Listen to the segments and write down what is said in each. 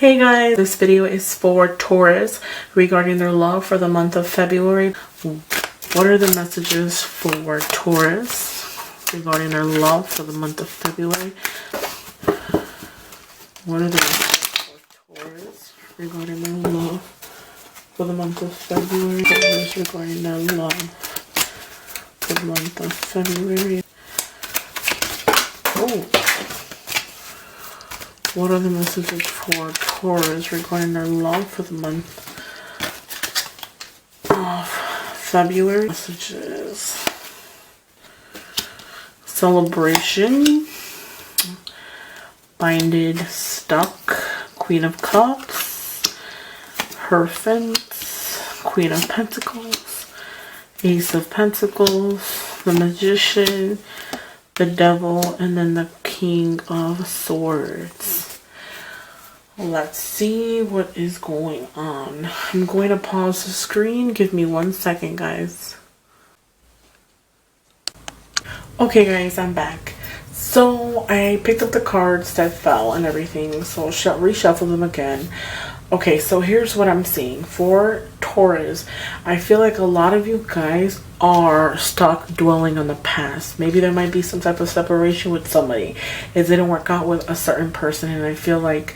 Hey guys, this video is for Taurus regarding their love for the month of February. What are the messages for Taurus regarding their love for the month of February? What are the messages for Taurus regarding their love for the month of February? Taurus regarding their love for the month of February. Oh. What are the messages for Taurus regarding their love for the month of February? Messages. Celebration. Binded, stuck. Queen of Cups. Hierophant. Queen of Pentacles. Ace of Pentacles. The Magician. The Devil. And then the King of Swords. Let's see what is going on. I'm going to pause the screen. Give me 1 second, guys. Okay, guys, I'm back. So I picked up the cards that fell and everything, so reshuffle them again. Okay, so here's what I'm seeing for Taurus. I feel like a lot of you guys are stuck dwelling on the past. Maybe there might be some type of separation with somebody. It didn't work out with a certain person, and I feel like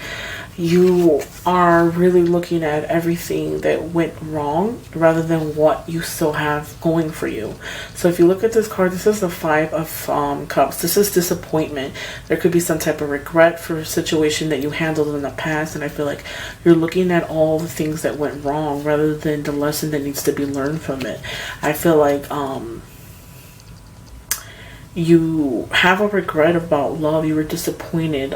you are really looking at everything that went wrong rather than what you still have going for you. So if you look at this card, this is the Five of Cups. This is disappointment. There could be some type of regret for a situation that you handled in the past, and I feel like you're looking at all the things that went wrong rather than the lesson that needs to be learned from it. I feel like you have a regret about love. You were disappointed.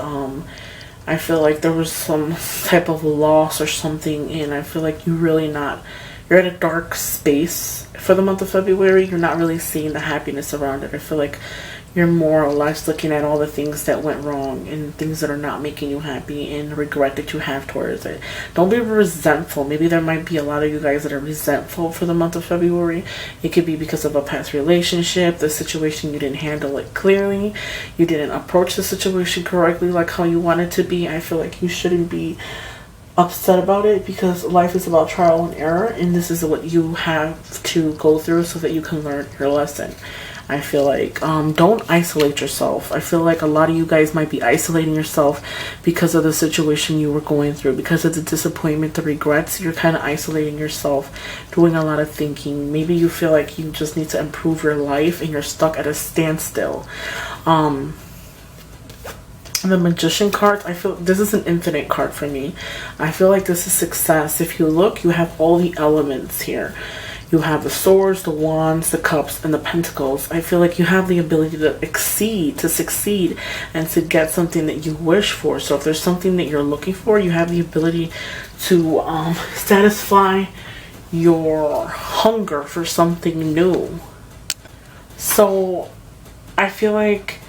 I feel like there was some type of loss or something, and I feel like you're at a dark space for the month of February. You're not really seeing the happiness around it. I feel like you're more or less looking at all the things that went wrong and things that are not making you happy and the regret that you have towards it. Don't be resentful. Maybe there might be a lot of you guys that are resentful for the month of February. It could be because of a past relationship, the situation, you didn't handle it clearly, you didn't approach the situation correctly like how you want it to be. I feel like you shouldn't be upset about it because life is about trial and error, and this is what you have to go through so that you can learn your lesson. I feel like don't isolate yourself. I feel like a lot of you guys might be isolating yourself because of the situation you were going through, because of the disappointment, the regrets. You're kind of isolating yourself, doing a lot of thinking. Maybe you feel like you just need to improve your life and you're stuck at a standstill. The Magician card, I feel this is an infinite card for me. I feel like this is success. If you look, you have all the elements here. You have the swords, the wands, the cups, and the pentacles. I feel like you have the ability to succeed, and to get something that you wish for. So if there's something that you're looking for, you have the ability to satisfy your hunger for something new. So I feel like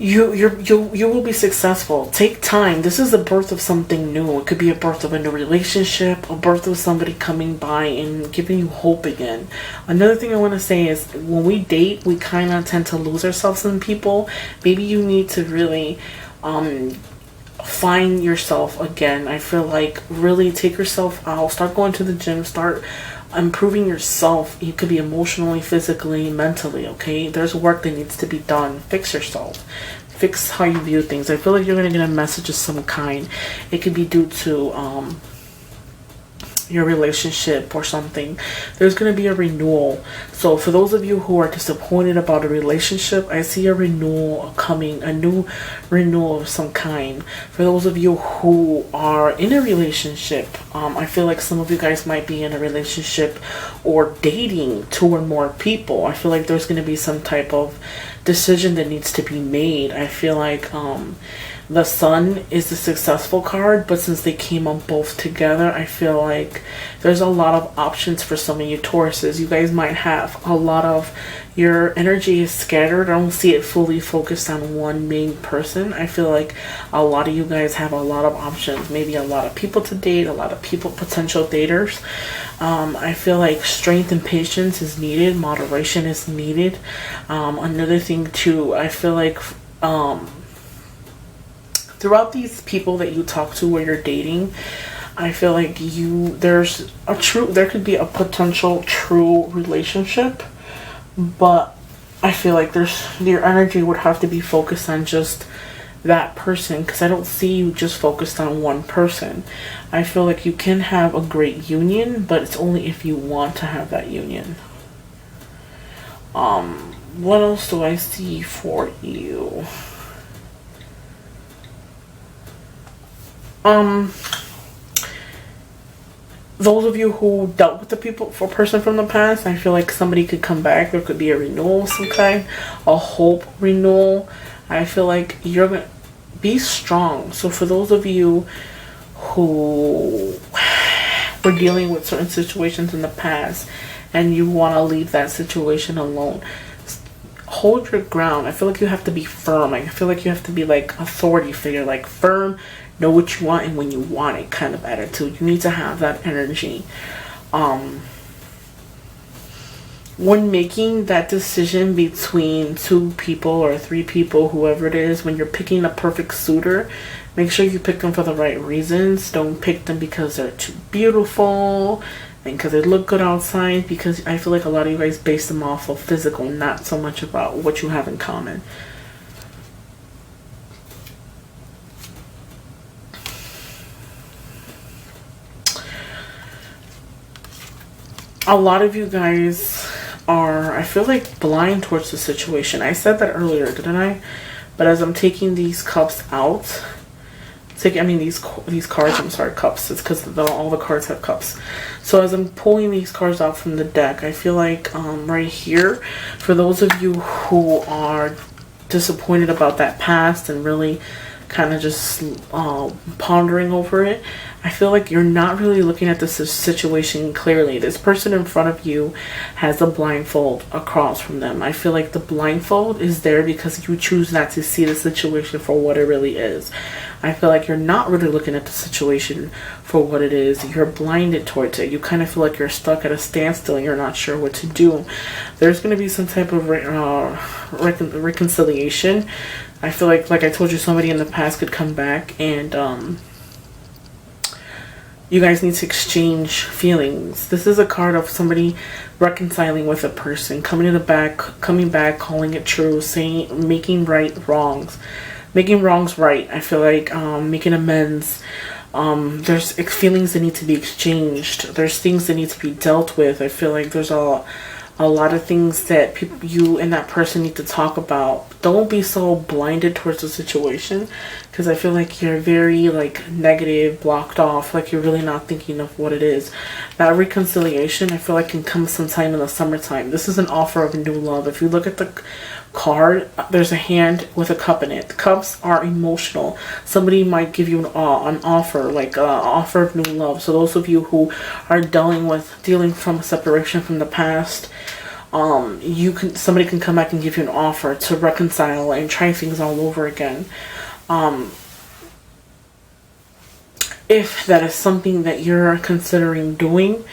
you will be successful. Take time. This is the birth of something new. It could be a birth of a new relationship, a birth of somebody coming by and giving you hope again. Another thing I want to say is when we date, we kind of tend to lose ourselves in people. Maybe you need to really find yourself again. I feel like really take yourself out, start going to the gym, start improving yourself. You could be emotionally, physically, mentally, okay? There's work that needs to be done. Fix yourself. Fix how you view things. I feel like you're going to get a message of some kind. It could be due to your relationship or something. There's going to be a renewal. So for those of you who are disappointed about a relationship, I see a renewal coming, a new renewal of some kind. For those of you who are in a relationship, I feel like some of you guys might be in a relationship or dating 2 or more people. I feel like there's going to be some type of decision that needs to be made. I feel like the Sun is the successful card, but since they came on both together, I feel like there's a lot of options for some of you Tauruses. You guys might have a lot of, your energy is scattered. I don't see it fully focused on one main person. I feel like a lot of you guys have a lot of options. Maybe a lot of people to date, a lot of people, potential daters. I feel like strength and patience is needed. Moderation is needed. Another thing too, I feel like throughout these people that you talk to or you're dating, I feel like there could be a potential true relationship, but I feel like your energy would have to be focused on just that person, because I don't see you just focused on one person. I feel like you can have a great union, but it's only if you want to have that union. What else do I see for you? Those of you who dealt with the person from the past, I feel like somebody could come back. There could be a renewal of some kind, a hope renewal. I feel like you're going to be strong. So for those of you who were dealing with certain situations in the past and you want to leave that situation alone, hold your ground. I feel like you have to be firm. I feel like you have to be like authority figure, like firm, know what you want and when you want it kind of attitude. You need to have that energy. When making that decision between 2 people or 3 people, whoever it is, when you're picking a perfect suitor, make sure you pick them for the right reasons. Don't pick them because they're too beautiful and because they look good outside, because I feel like a lot of you guys base them off of physical, not so much about what you have in common. A lot of you guys are, I feel like, blind towards the situation. I said that earlier, didn't I? But as I'm taking these cups out, these cards, I'm sorry, cups. It's because all the cards have cups. So as I'm pulling these cards out from the deck, I feel like right here, for those of you who are disappointed about that past and really kind of just pondering over it, I feel like you're not really looking at the situation clearly. This person in front of you has a blindfold across from them. I feel like the blindfold is there because you choose not to see the situation for what it really is. I feel like you're not really looking at the situation for what it is. You're blinded towards it. You kind of feel like you're stuck at a standstill and you're not sure what to do. There's going to be some type of reconciliation. I feel like I told you, somebody in the past could come back and you guys need to exchange feelings. This is a card of somebody reconciling with a person, coming back, calling it true, making wrongs right. I feel like making amends. There's feelings that need to be exchanged. There's things that need to be dealt with. I feel like there's a lot of things that you and that person need to talk about. Don't be so blinded towards the situation, because I feel like you're very negative, blocked off, like you're really not thinking of what it is. That reconciliation, I feel like, can come sometime in the summertime. This is an offer of new love. If you look at the card, there's a hand with a cup in it. The cups are emotional. Somebody might give you an offer, like an offer of new love. So those of you who are dealing from a separation from the past, somebody can come back and give you an offer to reconcile and try things all over again. If that is something that you're considering doing,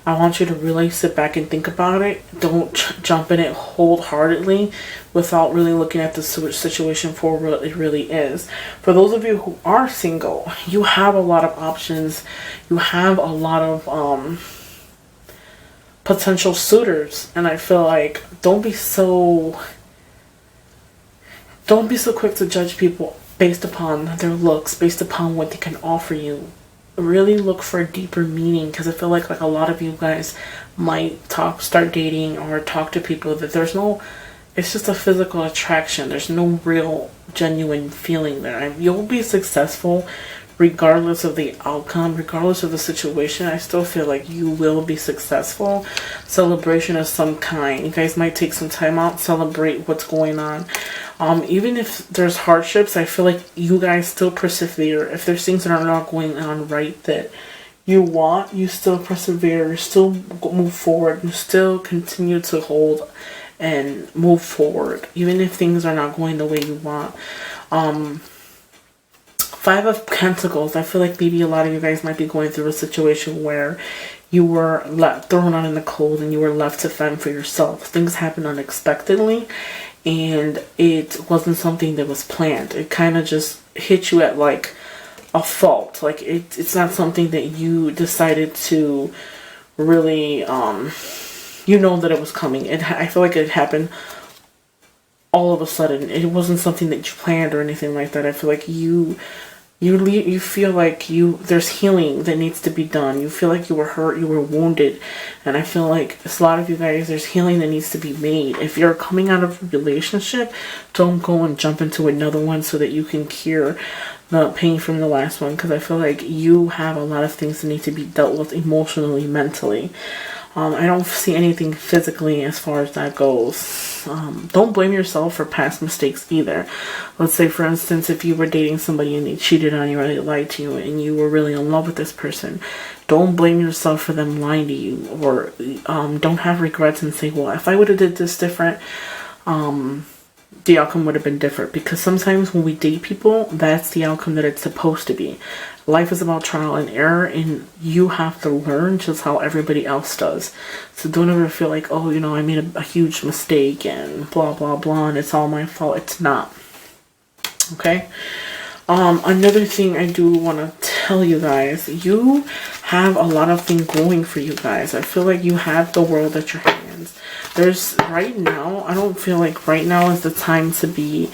I want you to really sit back and think about it. Don't jump in it wholeheartedly without really looking at the situation for what it really is. For those of you who are single, you have a lot of options. You have a lot of potential suitors, and I feel like don't be so quick to judge people based upon their looks, based upon what they can offer you. Really look for a deeper meaning, because I feel like a lot of you guys might start dating or talk to people that it's just a physical attraction. There's no real genuine feeling there. You'll be successful regardless of the outcome, regardless of the situation. I still feel like you will be successful. Celebration of some kind. You guys might take some time out, celebrate what's going on. Even if there's hardships, I feel like you guys still persevere. If there's things that are not going on right that you want, you still persevere, you still move forward, you still continue to hold and move forward, even if things are not going the way you want. 5 of Pentacles, I feel like maybe a lot of you guys might be going through a situation where you were thrown out in the cold and you were left to fend for yourself. Things happen unexpectedly and it wasn't something that was planned. It kind of just hit you at like a fault. Like it's not something that you decided to really, you know that it was coming. I feel like it happened all of a sudden. It wasn't something that you planned or anything like that. I feel like you feel like there's healing that needs to be done. You feel like you were hurt, you were wounded, and I feel like a lot of you guys, there's healing that needs to be made. If you're coming out of a relationship, don't go and jump into another one so that you can cure the pain from the last one, because I feel like you have a lot of things that need to be dealt with emotionally, mentally. I don't see anything physically as far as that goes. Don't blame yourself for past mistakes either. Let's say, for instance, if you were dating somebody and they cheated on you or they lied to you and you were really in love with this person, don't blame yourself for them lying to you, or don't have regrets and say, well, if I would have did this different, the outcome would have been different. Because sometimes when we date people, that's the outcome that it's supposed to be. Life is about trial and error, and you have to learn just how everybody else does. So don't ever feel like, oh, you know, I made a huge mistake and blah, blah, blah, and it's all my fault. It's not. Okay? Another thing I do want to tell you guys, you have a lot of things going for you guys. I feel like you have the world at your hands. There's, right now, I don't feel like right now is the time to be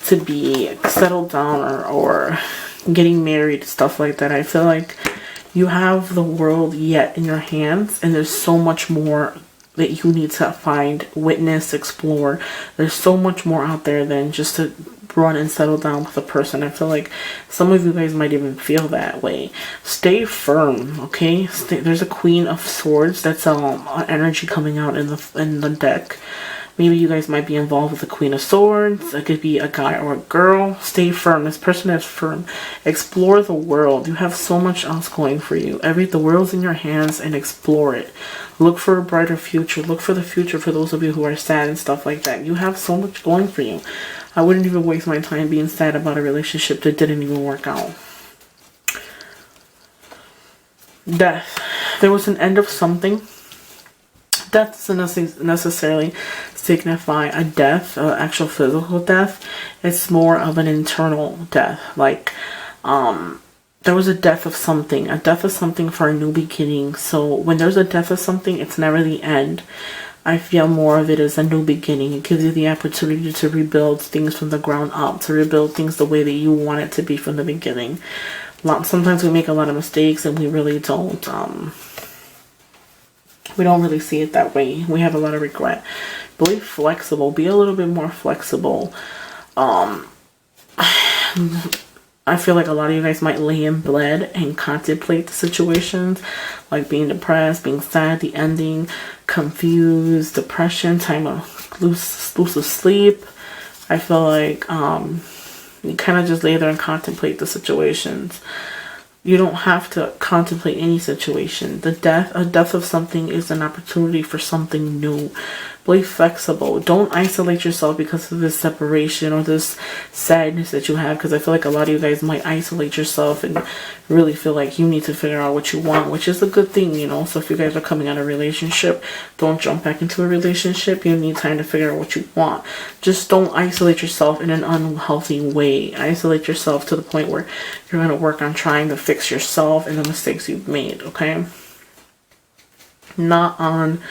settled down or getting married, stuff like that. I feel like you have the world yet in your hands, and there's so much more that you need to find, witness, explore. There's so much more out there than just to run and settle down with a person. I feel like some of you guys might even feel that way. Stay firm, okay? There's a Queen of Swords. That's energy coming out in the deck. Maybe you guys might be involved with the Queen of Swords. It could be a guy or a girl. Stay firm. This person is firm. Explore the world. You have so much else going for you. The world's in your hands, and explore it. Look for a brighter future. Look for the future for those of you who are sad and stuff like that. You have so much going for you. I wouldn't even waste my time being sad about a relationship that didn't even work out. Death. There was an end of something. Death doesn't necessarily signify a death, actual physical death. It's more of an internal death. Like, there was a death of something for a new beginning. So when there's a death of something, it's never the end. I feel more of it as a new beginning. It gives you the opportunity to rebuild things from the ground up, to rebuild things the way that you want it to be from the beginning. Sometimes we make a lot of mistakes and we really don't. We don't really see it that way. We have a lot of regret. Be flexible. Be a little bit more flexible. I feel like a lot of you guys might lay in bed and contemplate the situations, like being depressed, being sad, the ending, confused, depression, time of lose sleep. I feel like you kind of just lay there and contemplate the situations. You don't have to contemplate any situation. A death of something is an opportunity for something new. Be flexible. Don't isolate yourself because of this separation or this sadness that you have. Because I feel like a lot of you guys might isolate yourself and really feel like you need to figure out what you want, which is a good thing, you know. So if you guys are coming out of a relationship, don't jump back into a relationship. You need time to figure out what you want. Just don't isolate yourself in an unhealthy way. Isolate yourself to the point where you're going to work on trying to fix yourself and the mistakes you've made, okay? Not on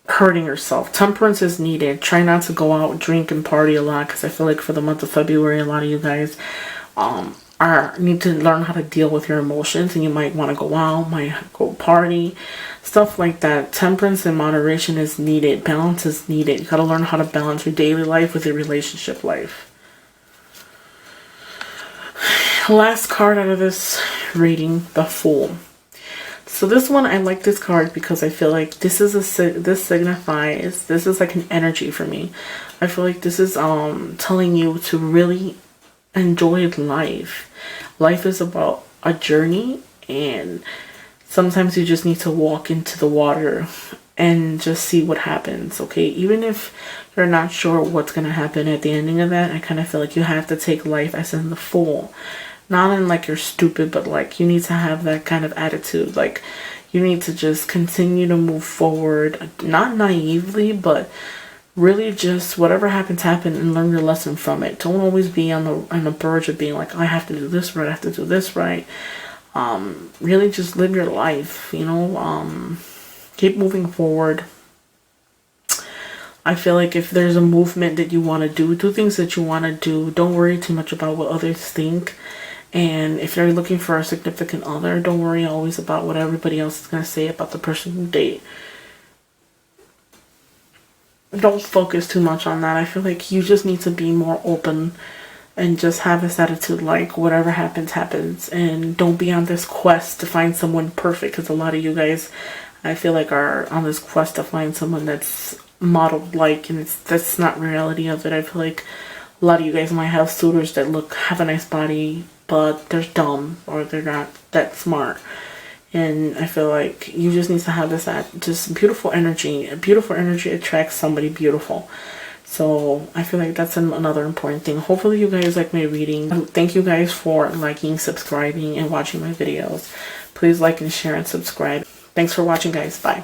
hurting yourself. Temperance is needed. Try not to go out, drink, and party a lot, because I feel like for the month of February, a lot of you guys need to learn how to deal with your emotions, and you might want to go out, might go party, stuff like that. Temperance and moderation is needed. Balance is needed. You got to learn how to balance your daily life with your relationship life. Last card out of this reading, the Fool. So this one, I like this card because I feel like this is this is like an energy for me. I feel like this is telling you to really enjoy life. Life is about a journey, and sometimes you just need to walk into the water and just see what happens, okay? Even if you're not sure what's going to happen at the ending of that, I kind of feel like you have to take life as in the Fool. Not in like you're stupid, but like you need to have that kind of attitude. Like you need to just continue to move forward, not naively, but really just whatever happens, happen, and learn your lesson from it. Don't always be on the verge of being like, I have to do this right, I have to do this right. Really just live your life, you know. Keep moving forward. I feel like if there's a movement that you want to do things that you want to do. Don't worry too much about what others think. And if you're looking for a significant other, don't worry always about what everybody else is going to say about the person you date. Don't focus too much on that. I feel like you just need to be more open and just have this attitude like whatever happens, happens. And don't be on this quest to find someone perfect, because a lot of you guys, I feel like, are on this quest to find someone that's modeled like, and that's not reality of it. I feel like a lot of you guys might have suitors that have a nice body, but they're dumb or they're not that smart. And I feel like you just need to have this just beautiful energy. Beautiful energy attracts somebody beautiful. So I feel like that's another important thing. Hopefully you guys like my reading. Thank you guys for liking, subscribing, and watching my videos. Please like and share and subscribe. Thanks for watching, guys. Bye.